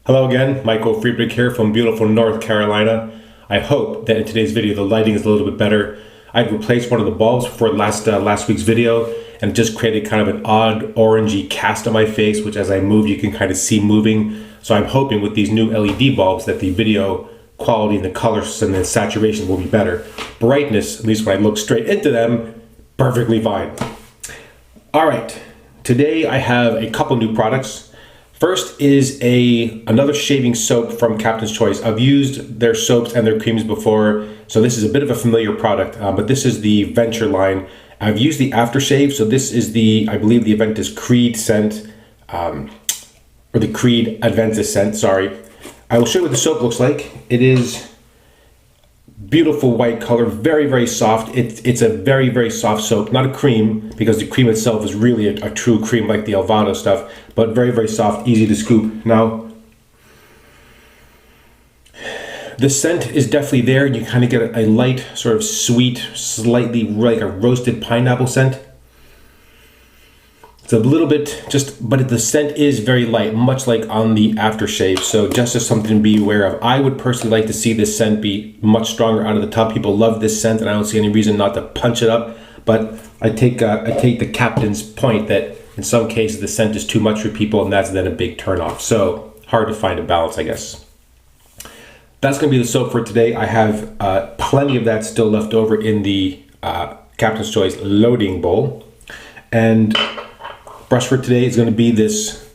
Hello again, Michael Friedrich here from beautiful North Carolina. I hope that in today's video the lighting is a little bit better. I've replaced one of the bulbs for last week's video and just created kind of an odd orangey cast on my face, which as I move you can kind of see moving. So I'm hoping with these new LED bulbs that the video quality and the colors and the saturation will be better. Brightness, at least when I look straight into them, perfectly fine. All right, today I have a couple new products. First is another shaving soap from Captain's Choice. I've used their soaps and their creams before, so this is a bit of a familiar product, but this is the Venture line. I've used the aftershave, so this is I believe the event is Creed scent, or the Creed Adventus scent, sorry. I will show you what the soap looks like. It is beautiful white color, very, very soft. It's a very, very soft soap, not a cream, because the cream itself is really a true cream like the Elvado stuff, but very, very soft, easy to scoop. Now, the scent is definitely there. You kind of get a light, sort of sweet, slightly like a roasted pineapple scent. It's a little bit but the scent is very light, much like on the aftershave. So just as something to be aware of. I would personally like to see this scent be much stronger out of the tub. People love this scent and I don't see any reason not to punch it up. But I take the captain's point that in some cases the scent is too much for people and that's then a big turnoff. So hard to find a balance, I guess. That's gonna be the soap for today. I have plenty of that still left over in the Captain's Choice loading bowl. And brush for today is going to be this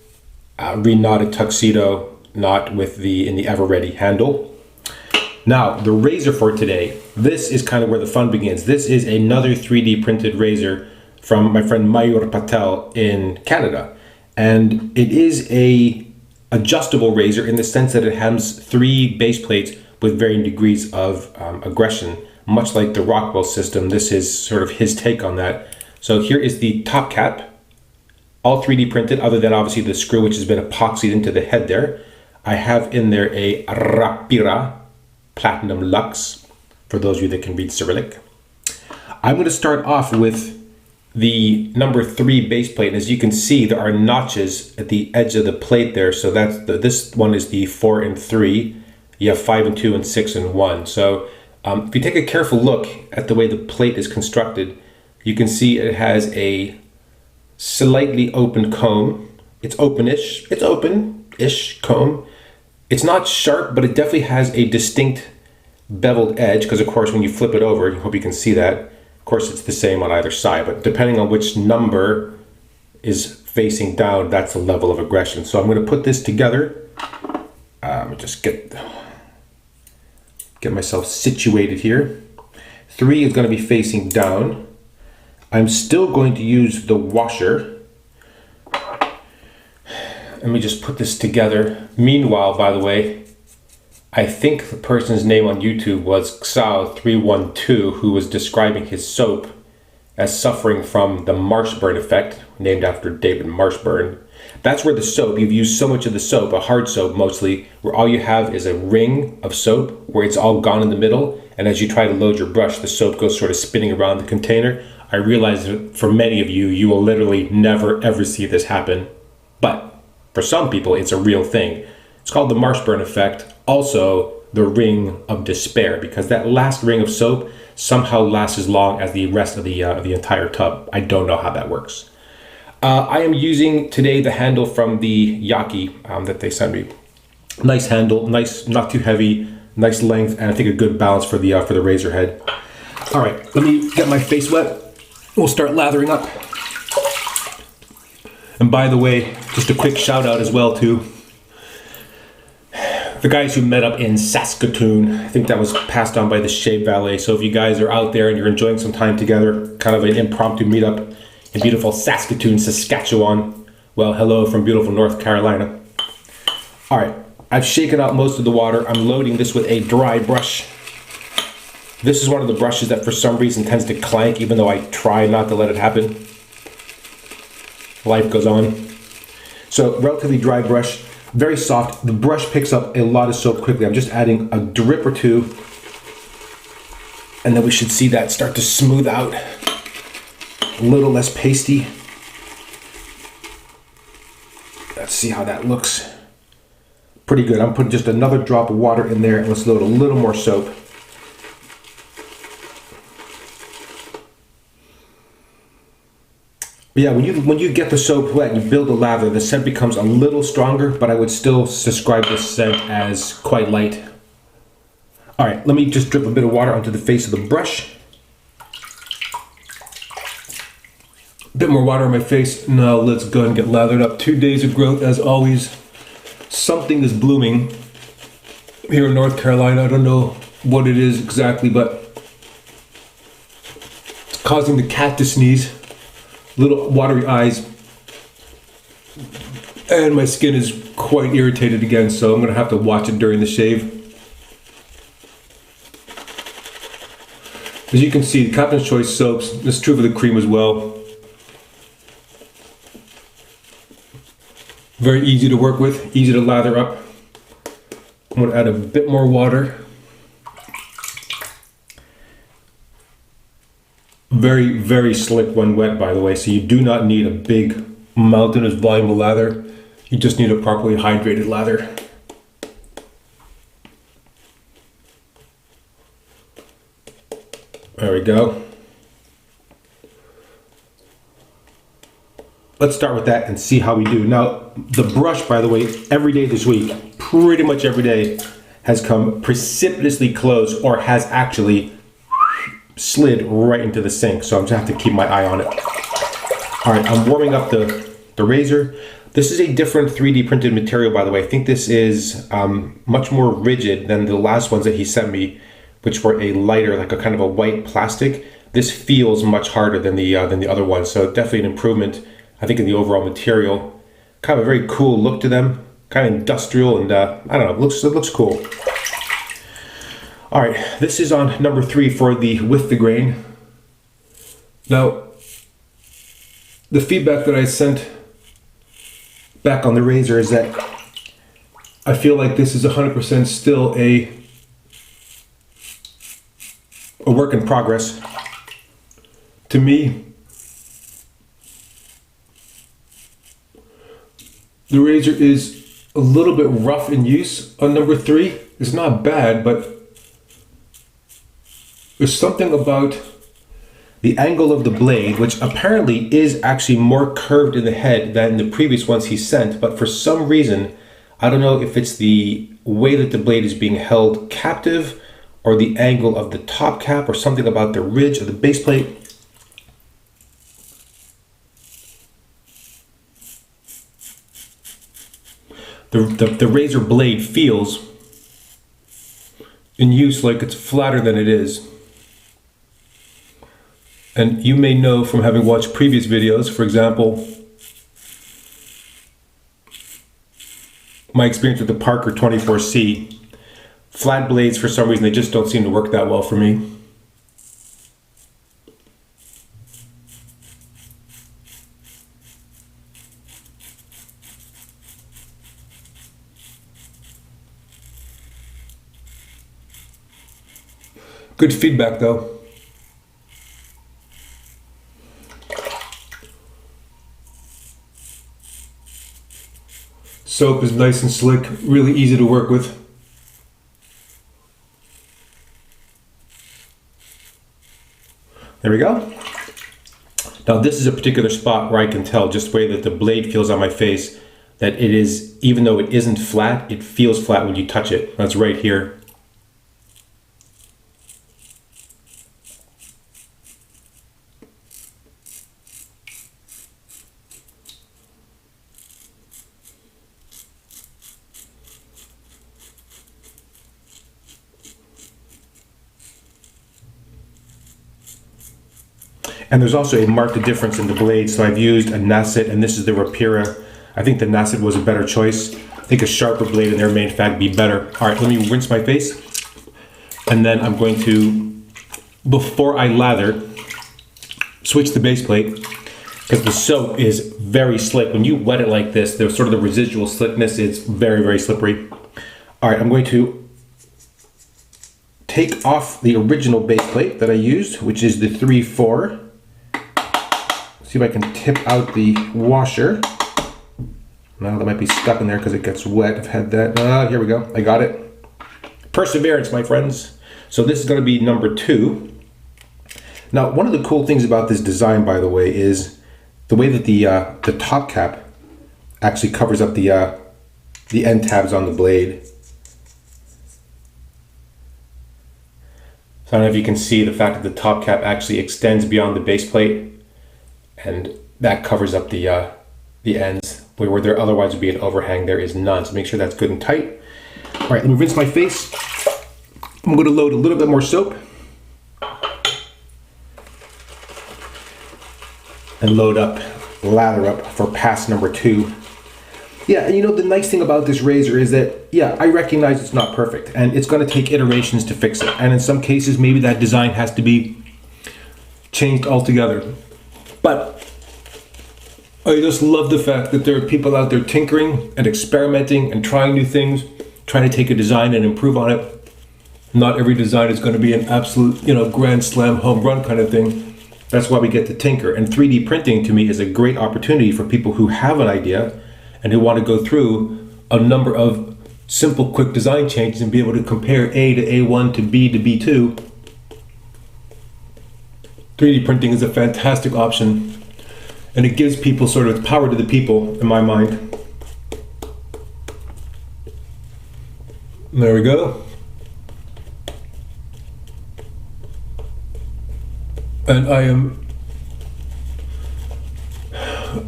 re-knotted tuxedo knot with in the EverReady handle. Now the razor for today, this is kind of where the fun begins. This is another 3D printed razor from my friend Mayur Patel in Canada, and it is a adjustable razor in the sense that it has 3 base plates with varying degrees of aggression, much like the Rockwell system. This is sort of his take on that. So here is the top cap. All 3D printed, other than obviously the screw which has been epoxied into the head there. I have in there a Rapira Platinum Lux, for those of you that can read Cyrillic. I'm going to start off with the number 3 base plate. As you can see, there are notches at the edge of the plate there. So this one is the 4 and 3. You have 5 and 2 and 6 and 1. So if you take a careful look at the way the plate is constructed, you can see it has a slightly open comb. It's openish. It's open-ish comb. It's not sharp, but it definitely has a distinct beveled edge, because of course when you flip it over, I hope you can see that. Of course it's the same on either side, but depending on which number is facing down, that's the level of aggression. So I'm going to put this together. Just get myself situated here. 3 is going to be facing down. I'm still going to use the washer. Let me just put this together. Meanwhile, by the way, I think the person's name on YouTube was Xao312, who was describing his soap as suffering from the Marshburn effect, named after David Marshburn. That's where the soap, you've used so much of the soap, a hard soap mostly, where all you have is a ring of soap where it's all gone in the middle, and as you try to load your brush, the soap goes sort of spinning around the container. I realize that for many of you, you will literally never ever see this happen. But for some people, it's a real thing. It's called the Marshburn effect. Also, the ring of despair, because that last ring of soap somehow lasts as long as the rest of the entire tub. I don't know how that works. I am using today the handle from the Yaki that they sent me. Nice handle, nice, not too heavy, nice length, and I think a good balance for the razor head. All right, let me get my face wet. We'll start lathering up. And by the way, just a quick shout out as well to the guys who met up in Saskatoon. I think that was passed on by the Shave Valet. So if you guys are out there and you're enjoying some time together, kind of an impromptu meetup in beautiful Saskatoon, Saskatchewan, well, hello from beautiful North Carolina. All right, I've shaken out most of the water. I'm loading this with a dry brush. This is one of the brushes that for some reason tends to clank, even though I try not to let it happen. Life goes on. So relatively dry brush, very soft. The brush picks up a lot of soap quickly. I'm just adding a drip or two, and then we should see that start to smooth out. A little less pasty. Let's see how that looks. pretty good. I'm putting just another drop of water in there, and let's load a little more soap. But yeah, when you get the soap wet and you build the lather, the scent becomes a little stronger, but I would still describe this scent as quite light. All right, let me just drip a bit of water onto the face of the brush. A bit more water on my face. Now let's go and get lathered up. 2 days of growth as always. Something is blooming here in North Carolina. I don't know what it is exactly, but it's causing the cat to sneeze. Little watery eyes. And my skin is quite irritated again, so I'm gonna have to watch it during the shave. As you can see, the Captain's Choice soaps, this is true for the cream as well. Very easy to work with, easy to lather up. I'm going to add a bit more water. Very, very slick when wet, by the way, so you do not need a big mountainous volume of lather. You just need a properly hydrated lather. There we go. Let's start with that and see how we do. Now, the brush, by the way, every day this week, pretty much every day, has come precipitously close or has actually slid right into the sink. So I'm just have to keep my eye on it. All right, I'm warming up the razor. This is a different 3D printed material, by the way. I think this is much more rigid than the last ones that he sent me, which were a lighter, like a kind of a white plastic. This feels much harder than the other ones. So definitely an improvement, I think, in the overall material. Kind of a very cool look to them, kind of industrial, and I don't know, it looks cool. All right, this is on number 3 for the with the grain. Now, the feedback that I sent back on the razor is that I feel like this is 100% still a work in progress. To me, the razor is a little bit rough in use on number 3. It's not bad, but there's something about the angle of the blade, which apparently is actually more curved in the head than the previous ones he sent, but for some reason, I don't know if it's the way that the blade is being held captive or the angle of the top cap or something about the ridge of the base plate. The razor blade feels in use like it's flatter than it is. And you may know from having watched previous videos, for example, my experience with the Parker 24C, flat blades, for some reason, they just don't seem to work that well for me. Good feedback though. Soap is nice and slick, really easy to work with. There we go. Now this is a particular spot where I can tell just the way that the blade feels on my face that it is, even though it isn't flat, it feels flat when you touch it. That's right here. And there's also a marked difference in the blade. So I've used a Nasset, and this is the Rapira. I think the Nasset was a better choice. I think a sharper blade in there may in fact be better. All right, let me rinse my face. And then I'm going to, before I lather, switch the base plate, because the soap is very slick. When you wet it like this, there's sort of the residual slickness. It's very, very slippery. All right, I'm going to take off the original base plate that I used, which is the 3-4. See if I can tip out the washer. Now that might be stuck in there because it gets wet. I've had that. Here we go. I got it. Perseverance, my friends. So this is going to be number 2. Now, one of the cool things about this design, by the way, is the way that the top cap actually covers up the end tabs on the blade. So I don't know if you can see the fact that the top cap actually extends beyond the base plate, and that covers up the ends where there otherwise would be an overhang. There is none. So make sure that's good and tight. All right, let me rinse my face. I'm going to load a little bit more soap and lather up for pass number 2. Yeah, and you know, the nice thing about this razor is that, yeah, I recognize it's not perfect and it's going to take iterations to fix it. And in some cases, maybe that design has to be changed altogether. But I just love the fact that there are people out there tinkering and experimenting and trying new things, trying to take a design and improve on it. Not every design is going to be an absolute, you know, grand slam home run kind of thing. That's why we get to tinker. And 3D printing to me is a great opportunity for people who have an idea and who want to go through a number of simple, quick design changes and be able to compare A to A1 to B to B2. 3D printing is a fantastic option, and it gives people sort of power to the people, in my mind. There we go. And I am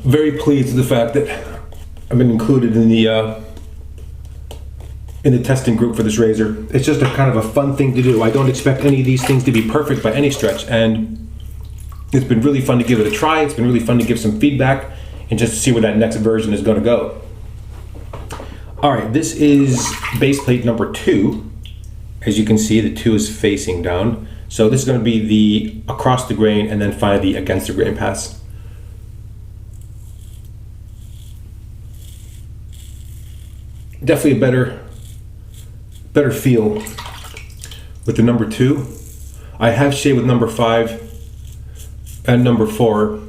very pleased with the fact that I've been included in the testing group for this razor. It's just a kind of a fun thing to do. I don't expect any of these things to be perfect by any stretch, and it's been really fun to give it a try. It's been really fun to give some feedback and just to see where that next version is going to go. All right, this is base plate number 2. As you can see, the 2 is facing down. So this is going to be the across the grain and then finally the against the grain pass. Definitely a better feel with the number 2. I have shaved with number 5 and number 4,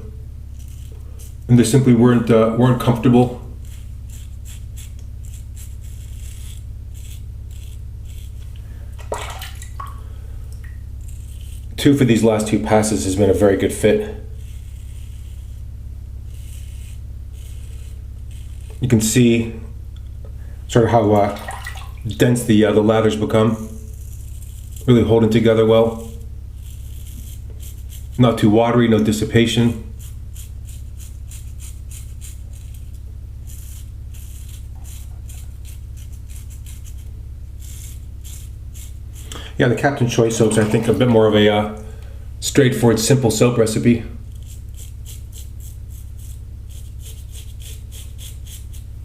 and they simply weren't comfortable. Two for these last 2 passes has been a very good fit. You can see sort of how dense the lathers become. Really holding together well. Not too watery, no dissipation. Yeah, the Captain Choice soaps, I think, a bit more of a straightforward, simple soap recipe.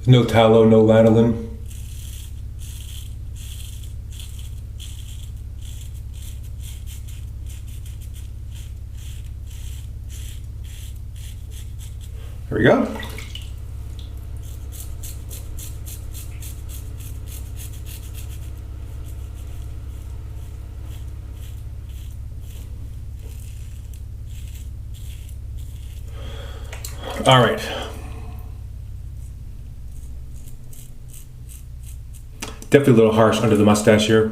No tallow, no lanolin. There we go. All right. Definitely a little harsh under the mustache here.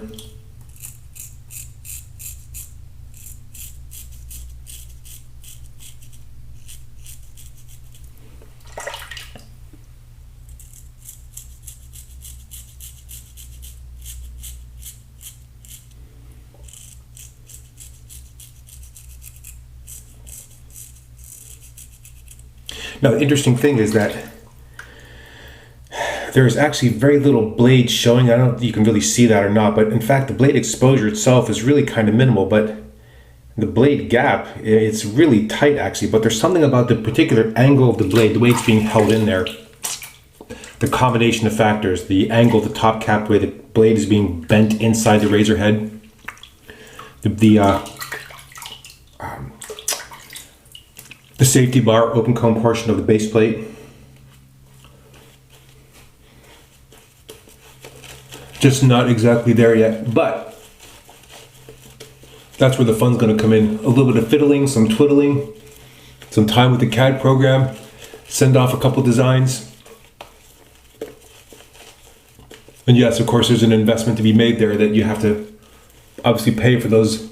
Now, the interesting thing is that there is actually very little blade showing. I don't know if you can really see that or not, but in fact, the blade exposure itself is really kind of minimal, but the blade gap, it's really tight actually, but there's something about the particular angle of the blade, the way it's being held in there, the combination of factors, the angle of the top cap, the way the blade is being bent inside the razor head, the safety bar open comb portion of the base plate. Just not exactly there yet, but that's where the fun's going to come in. A little bit of fiddling, some twiddling, some time with the CAD program, send off a couple designs, And yes, of course, there's an investment to be made there that you have to obviously pay for those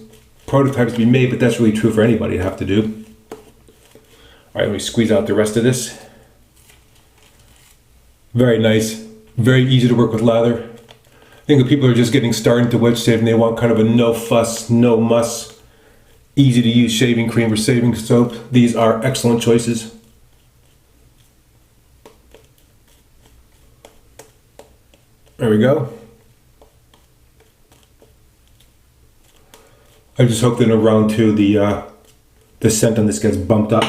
prototypes to be made, but that's really true for anybody to have to do. All right, let me squeeze out the rest of this. Very nice, very easy to work with lather. I think that people are just getting started into wedge shaving. They want kind of a no fuss, no muss, easy to use shaving cream or shaving soap. These are excellent choices. There we go. I just hope that in round 2 the scent on this gets bumped up.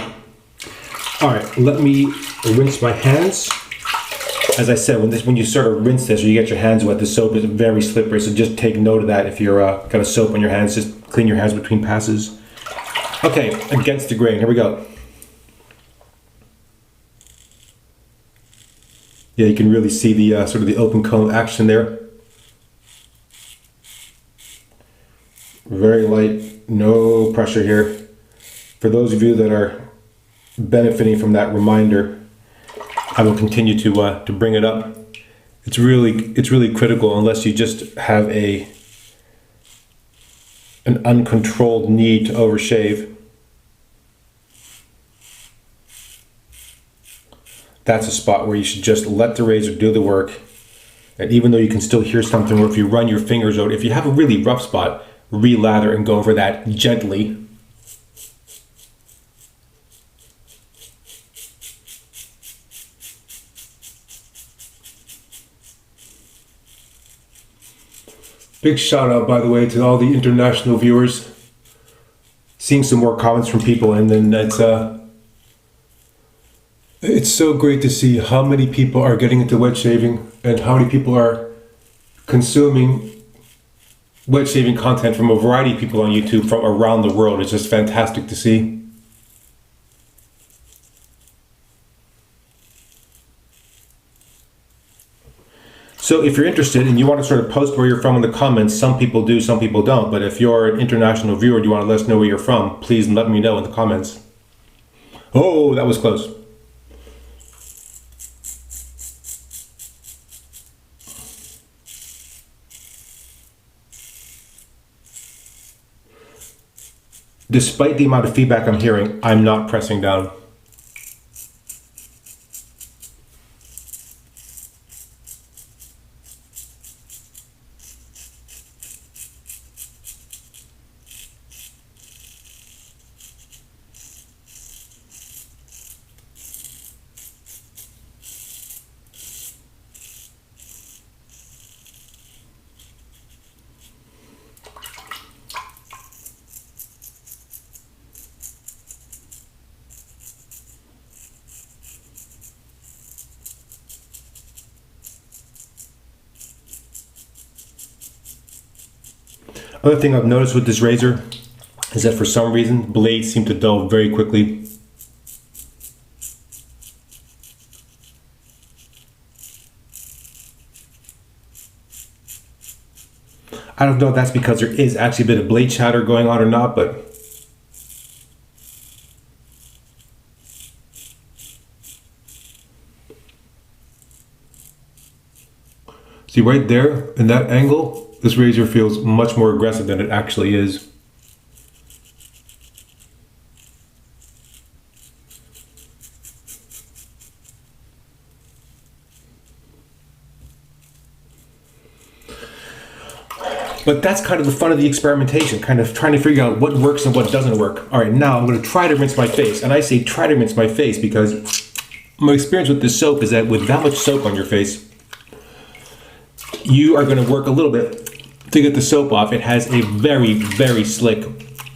All right, let me rinse my hands. As I said, when you sort of rinse this or you get your hands wet, the soap is very slippery, so just take note of that. If you're got a soap on your hands, just clean your hands between passes. Okay, against the grain, here we go. Yeah, you can really see the sort of the open comb action there. Very light, no pressure here. For those of you that are benefiting from that reminder, I will continue to bring it up. It's really critical unless you just have an uncontrolled need to overshave. That's a spot where you should just let the razor do the work. And even though you can still hear something, or if you run your fingers out, if you have a really rough spot, re-lather and go over that gently. Big shout out, by the way, to all the international viewers. Seeing some more comments from people, and then it's so great to see how many people are getting into wedge shaving and how many people are consuming wedge shaving content from a variety of people on YouTube from around the world. It's just fantastic to see. So if you're interested and you want to sort of post where you're from in the comments, some people do, some people don't. But if you're an international viewer and you want to let us know where you're from, please let me know in the comments. Oh, that was close. Despite the amount of feedback I'm hearing, I'm not pressing down. Other thing I've noticed with this razor is that for some reason, blades seem to dull very quickly. I don't know if that's because there is actually a bit of blade chatter going on or not, but see right there in that angle, this razor feels much more aggressive than it actually is. But that's kind of the fun of the experimentation, kind of trying to figure out what works and what doesn't work. All right, now I'm going to try to rinse my face. And I say try to rinse my face because my experience with this soap is that with that much soap on your face, you are going to work a little bit to get the soap off. It has a very, very slick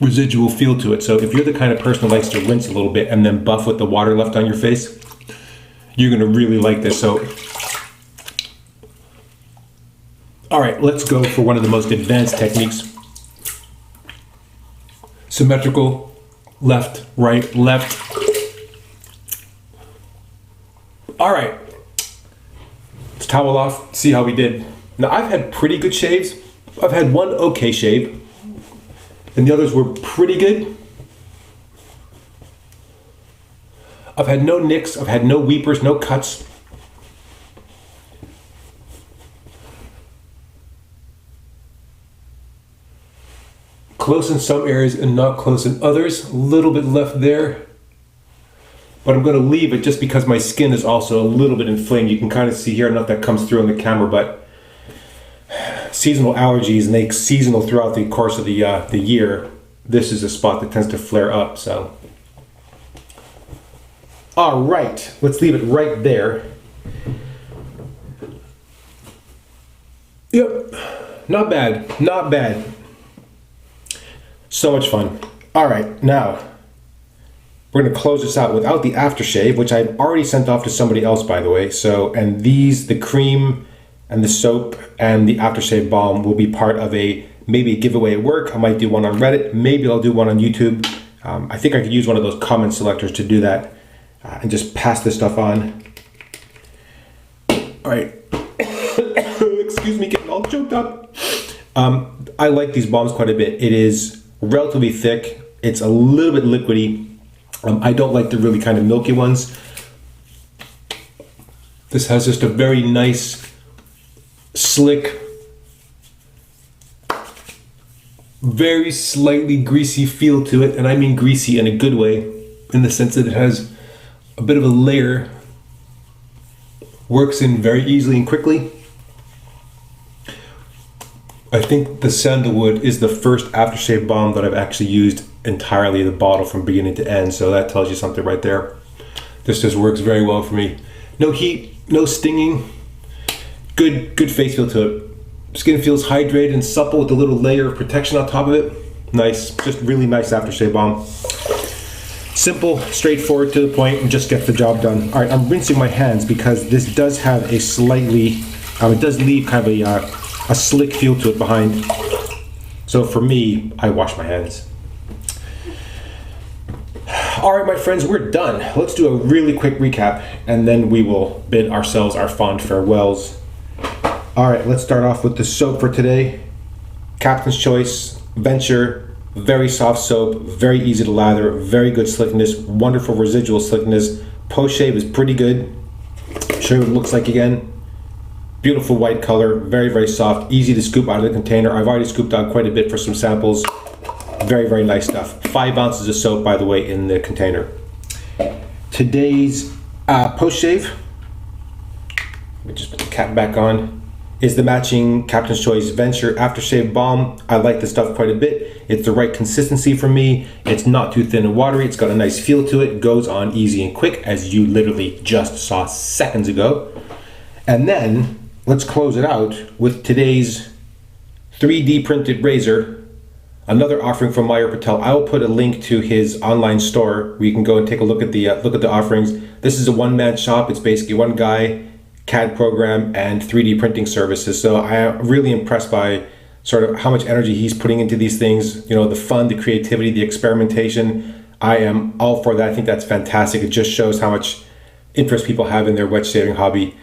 residual feel to it. So if you're the kind of person who likes to rinse a little bit and then buff with the water left on your face, you're going to really like this soap. All right, let's go for one of the most advanced techniques. Symmetrical, left, right, left. All right, let's towel off, see how we did. Now I've had pretty good shaves. I've had one okay shave, and the others were pretty good. I've had no nicks, I've had no weepers, no cuts. close in some areas and not close in others. A little bit left there. But I'm going to leave it just because my skin is also a little bit inflamed. You can kind of see here, I don't know if that comes through on the camera, but seasonal allergies, and they seasonal throughout the course of the year. This is a spot that tends to flare up, so. All right, let's leave it right there. Yep, not bad, not bad. So much fun. All right, now we're gonna close this out without the aftershave, which I've already sent off to somebody else, by the way. So, and these, the cream and the soap and the aftershave balm will be part of maybe a giveaway at work. I might do one on Reddit. Maybe I'll do one on YouTube. I think I could use one of those comment selectors to do that and just pass this stuff on. All right. Excuse me, getting all choked up. I like these balms quite a bit. It is relatively thick. It's a little bit liquidy. I don't like the really kind of milky ones. This has just a very nice, slick, very slightly greasy feel to it, and I mean greasy in a good way, in the sense that it has a bit of a layer, works in very easily and quickly. I think the sandalwood is the first aftershave balm that I've actually used entirely the bottle from beginning to end, so that tells you something right there. This just works very well for me. No heat, no stinging, good face feel to it. Skin feels hydrated and supple with a little layer of protection on top of it. Nice, just really nice aftershave balm. Simple, straightforward, to the point, and just gets the job done. All right, I'm rinsing my hands because this does have a slightly, it does leave kind of a slick feel to it behind. So for me, I wash my hands. All right, my friends, we're done. Let's do a really quick recap, and then we will bid ourselves our fond farewells. All right, let's start off with the soap for today. Captain's Choice Venture, very soft soap, very easy to lather, very good slickness, wonderful residual slickness. Post shave is pretty good. Show you what it looks like again. Beautiful white color, very, very soft, easy to scoop out of the container. I've already scooped out quite a bit for some samples. Very, very nice stuff. 5 ounces of soap, by the way, in the container. Today's post shave, let me just put the cap back on, is the matching Captain's Choice Venture Aftershave Balm. I like this stuff quite a bit. It's the right consistency for me. It's not too thin and watery. It's got a nice feel to it. Goes on easy and quick, as you literally just saw seconds ago. And then let's close it out with today's 3D printed razor. Another offering from Meyer Patel. I will put a link to his online store where you can go and take a look at the offerings. This is a one-man shop. It's basically one guy, CAD program, and 3D printing services. So I am really impressed by sort of how much energy he's putting into these things. You know, the fun, the creativity, the experimentation. I am all for that. I think that's fantastic. It just shows how much interest people have in their wedge shaving hobby.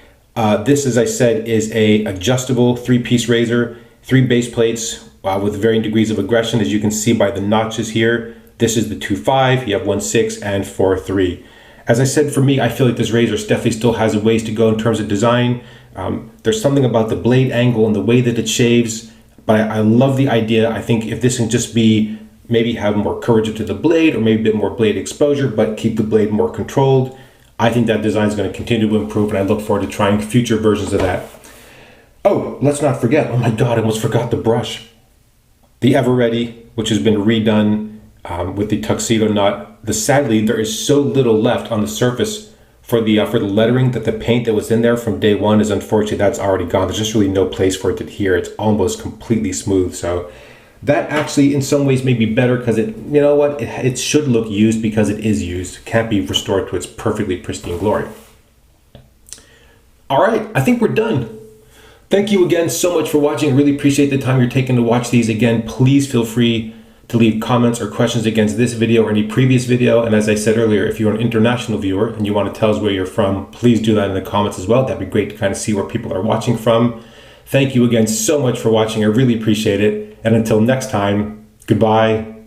This, as I said, is a adjustable 3-piece razor, 3 base plates with varying degrees of aggression, as you can see by the notches here. This is the 2.5, you have 1.6 and 4.3. As I said, for me, I feel like this razor definitely still has a ways to go in terms of design. There's something about the blade angle and the way that it shaves, but I love the idea. I think if this can just be, maybe have more courage to the blade, or maybe a bit more blade exposure, but keep the blade more controlled, I think that design is going to continue to improve, and I look forward to trying future versions of that. Oh, let's not forget, oh my God, I almost forgot the brush. The EverReady, which has been redone with the tuxedo knot. Sadly, there is so little left on the surface for the lettering that the paint that was in there from day one is, unfortunately, that's already gone. There's just really no place for it to adhere. It's almost completely smooth. So that actually in some ways may be better, because it, you know what, it should look used because it is used. It can't be restored to its perfectly pristine glory. All right, I think we're done. Thank you again so much for watching. I really appreciate the time you're taking to watch these. Again, please feel free to leave comments or questions against this video or any previous video. And as I said earlier, if you're an international viewer and you want to tell us where you're from, please do that in the comments as well. That'd be great to kind of see where people are watching from. Thank you again so much for watching. I really appreciate it. And until next time, goodbye